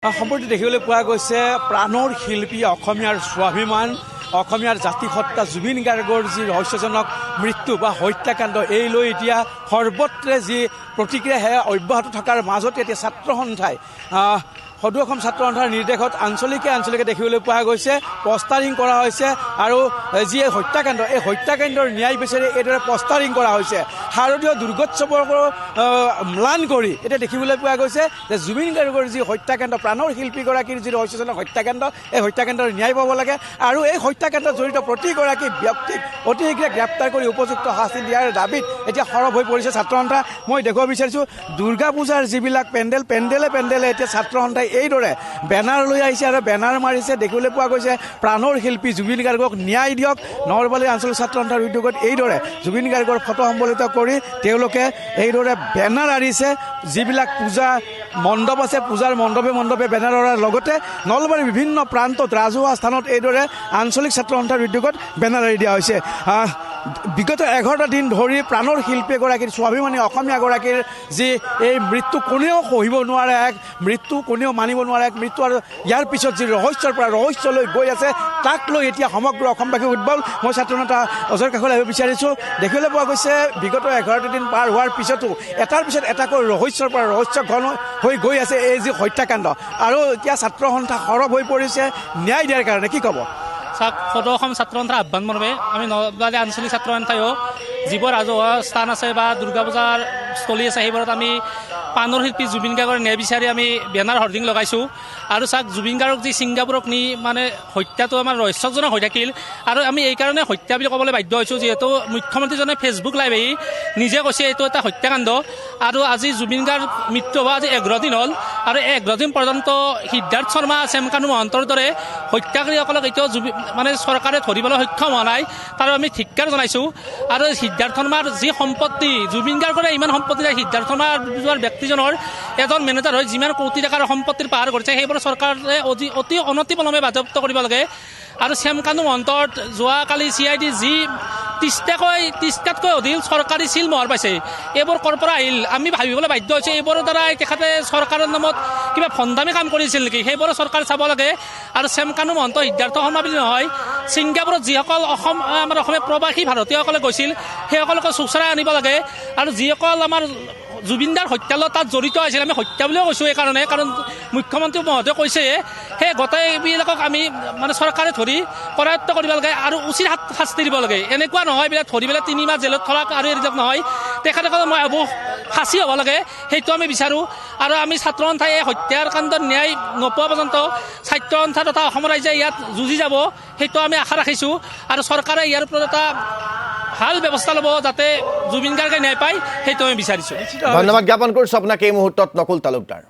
সম্প্ৰতি দেখিবলৈ পোৱা গৈছে প্ৰাণৰ শিল্পী অসমীয়াৰ স্বাভিমান অসমীয়াৰ জাতিসত্তা জুবিন গাৰ্গৰ যি ৰহস্যজনক মৃত্যু বা হত্যাকাণ্ড এই লৈ এতিয়া সৰ্বত্ৰে যি প্ৰতিক্ৰিয়া সেয়া অব্যাহত থকাৰ মাজতে এতিয়া ছাত্ৰ সন্থাই সদৌ অসম ছাত্ৰ সন্থাৰ নিৰ্দেশত আঞ্চলিকে দেখিবলৈ পোৱা গৈছে পষ্টাৰিং কৰা হৈছে আৰু যি হত্যাকাণ্ড এই হত্যাকাণ্ডৰ ন্যায় বিচাৰি এইদৰে পষ্টাৰিং কৰা হৈছে শাৰদীয় দুৰ্গোৎসৱৰ ম্লান কৰি এতিয়া দেখিবলৈ পোৱা গৈছে যে জুবিন গাৰ্গৰ যি হত্যাকাণ্ড প্ৰাণৰ শিল্পীগৰাকীৰ যি ৰহস্যজনক হত্যাকাণ্ড এই হত্যাকাণ্ডৰ ন্যায় পাব লাগে আৰু এই হত্যাকাণ্ডত জড়িত প্ৰতিগৰাকী ব্যক্তিক অতি শীঘ্ৰে গ্ৰেপ্তাৰ কৰি উপযুক্ত শাস্তি দিয়াৰ দাবীত এতিয়া সৰব হৈ পৰিছে ছাত্ৰ সন্থা। মই দেখুৱাব বিচাৰিছোঁ দুৰ্গা পূজাৰ যিবিলাক পেণ্ডেলে এতিয়া ছাত্ৰ সন্থাই এইদৰে বেনাৰ লৈ আহিছে আৰু বেনাৰ মাৰিছে। দেখিবলৈ পোৱা গৈছে প্ৰাণৰ শিল্পী জুবিন গাৰ্গক ন্যায় দিয়ক। নলবাৰী আঞ্চলিক ছাত্ৰ সন্থাৰ উদ্যোগত এইদৰে জুবিন গাৰ্গৰ ফটো সম্বলিত কৰি তেওঁলোকে এইদৰে বেনাৰ আঁৰিছে। যিবিলাক পূজা মণ্ডপ আছে পূজাৰ মণ্ডপে বেনাৰ অঁৰাৰ লগতে নলবাৰীৰ বিভিন্ন প্ৰান্তত ৰাজহুৱা স্থানত এইদৰে আঞ্চলিক ছাত্ৰ সন্থাৰ উদ্যোগত বেনাৰ আঁৰি দিয়া হৈছে। বিগত 11টা দিন ধৰি প্ৰাণৰ শিল্পী এগৰাকীৰ স্বাভিমানী অসমীয়াগৰাকীৰ যি এই মৃত্যু কোনেও সহিব নোৱাৰে এক মৃত্যু কোনেও মানিব নোৱাৰে এক মৃত্যু আৰু ইয়াৰ পিছত যি ৰহস্যৰ পৰা ৰহস্যলৈ গৈ আছে তাক লৈ এতিয়া সমগ্ৰ অসমবাসী উদ্বল। মই ছাত্ৰ নেতা অজয় কাষলৈ আহিব বিচাৰিছোঁ। দেখিবলৈ পোৱা গৈছে বিগত 11টা দিন পাৰ হোৱাৰ পিছতো এটাৰ পিছত এটাকৈ ৰহস্যৰ পৰা ৰহস্য ঘন হৈ গৈ আছে এই যি হত্যাকাণ্ড আৰু এতিয়া ছাত্ৰ সন্থা সৰব হৈ পৰিছে ন্যায় দিয়াৰ কাৰণে। কি ক'ব? সদৌ অসম ছাত্ৰ সন্থাৰ আহ্বান মৰ্মে আমি নলবাৰী আঞ্চলিক ছাত্ৰ সন্থায়ো যিবোৰ ৰাজহুৱা স্থান আছে বা দুৰ্গা পূজাৰ স্থলী আছে সেইবোৰত আমি প্ৰাণৰ শিল্পী জুবিন গাৰ্গৰ ন্যায় বিচাৰি আমি বেনাৰ হৰ্ডিং লগাইছোঁ। আৰু জুবিন গাৰ্গক যি ছিংগাপুৰক নি হত্যাটো আমাৰ ৰহস্যজনক হৈ থাকিল আৰু আমি এইকাৰণে হত্যা বুলি ক'বলৈ বাধ্য হৈছোঁ যিহেতু মুখ্যমন্ত্ৰীজনে ফেচবুক লাইভ আহি নিজে কৈছে এইটো এটা হত্যাকাণ্ড। আৰু আজি জুবিন গাৰ্গ মৃত্যু হোৱা আজি 11 দিন হ'ল আৰু 11 দিন পৰ্যন্ত সিদ্ধাৰ্থ শৰ্মা চেমকানু মহন্তৰ দৰে হত্যাকাৰীসকলক এতিয়াও চৰকাৰে ধৰিবলৈ সক্ষম হোৱা নাই। তাৰ আমি ধিক্কাৰ জনাইছোঁ। আৰু সিদ্ধাৰ্থ শৰ্মাৰ যি সম্পত্তি জুবিন গাৰ্গৰে ইমান সম্পত্তি নাই। সিদ্ধাৰ্থ শৰ্মাৰ ব্যক্তিজনৰ এজন মেনেজাৰ হৈ যিমান কোটি টকাৰ সম্পত্তিৰ পাহাৰ কৰিছে সেইবোৰ চৰকাৰে অতি অনতিপলমে বাজেয়াপ্ত কৰিব লাগে। আৰু শ্যামকানু মহন্তৰ যোৱাকালি CID যি 30টাতকৈ অধিক চৰকাৰী চিল মোহৰ পাইছে এইবোৰ ক'ৰ পৰা আহিল আমি ভাবিবলৈ বাধ্য হৈছোঁ। এইবোৰৰ দ্বাৰাই তেখেতে চৰকাৰৰ নামত কিবা ভণ্ডামি কাম কৰিছিল নেকি সেইবোৰো চৰকাৰে চাব লাগে। আৰু শ্যামকানু মহন্ত সিদ্ধাৰ্থ শৰ্মা বুলি নহয় ছিংগাপুৰত যিসকল আমাৰ অসমীয়া প্ৰৱাসী ভাৰতীয়সকলে গৈছিল সেইসকলকে চোচৰাই আনিব লাগে। আৰু যিসকল আমাৰ জুবিনদাৰ হত্যালত তাত জড়িত আছিল আমি হত্যা বুলিও কৈছোঁ এইকাৰণে কাৰণ মুখ্যমন্ত্ৰী মহোদয়ে কৈছে সেই গোটেইবিলাকক আমি চৰকাৰে ধৰি কৰায়ত্ব কৰিব লাগে আৰু উচিত শাস্তি দিব লাগে। এনেকুৱা নহয় এইবিলাক ধৰি পেলাই 3 মাহ জেলত থোৱা আৰু এইবিলাক নহয়। তেখেতসকলে মই ভাবোঁ ফাঁচি হ'ব লাগে সেইটো আমি বিচাৰোঁ। আৰু আমি ছাত্ৰ সন্থাই এই হত্যাৰ কাণ্ডৰ ন্যায় নোপোৱা পৰ্যন্ত ছাত্ৰ সন্থা তথা অসম ৰাইজে ইয়াত যুঁজি যাব সেইটো আমি আশা ৰাখিছোঁ। আৰু চৰকাৰে ইয়াৰ ওপৰত এটা ভাল ব্যৱস্থা ল'ব যাতে জুবিন গাৰ্গে ন্যায় পায় সেইটো আমি বিচাৰিছোঁ। ধন্যবাদ জ্ঞাপন কৰিছোঁ আপোনাক এই মুহূৰ্তত নকুল তালুকদাৰ।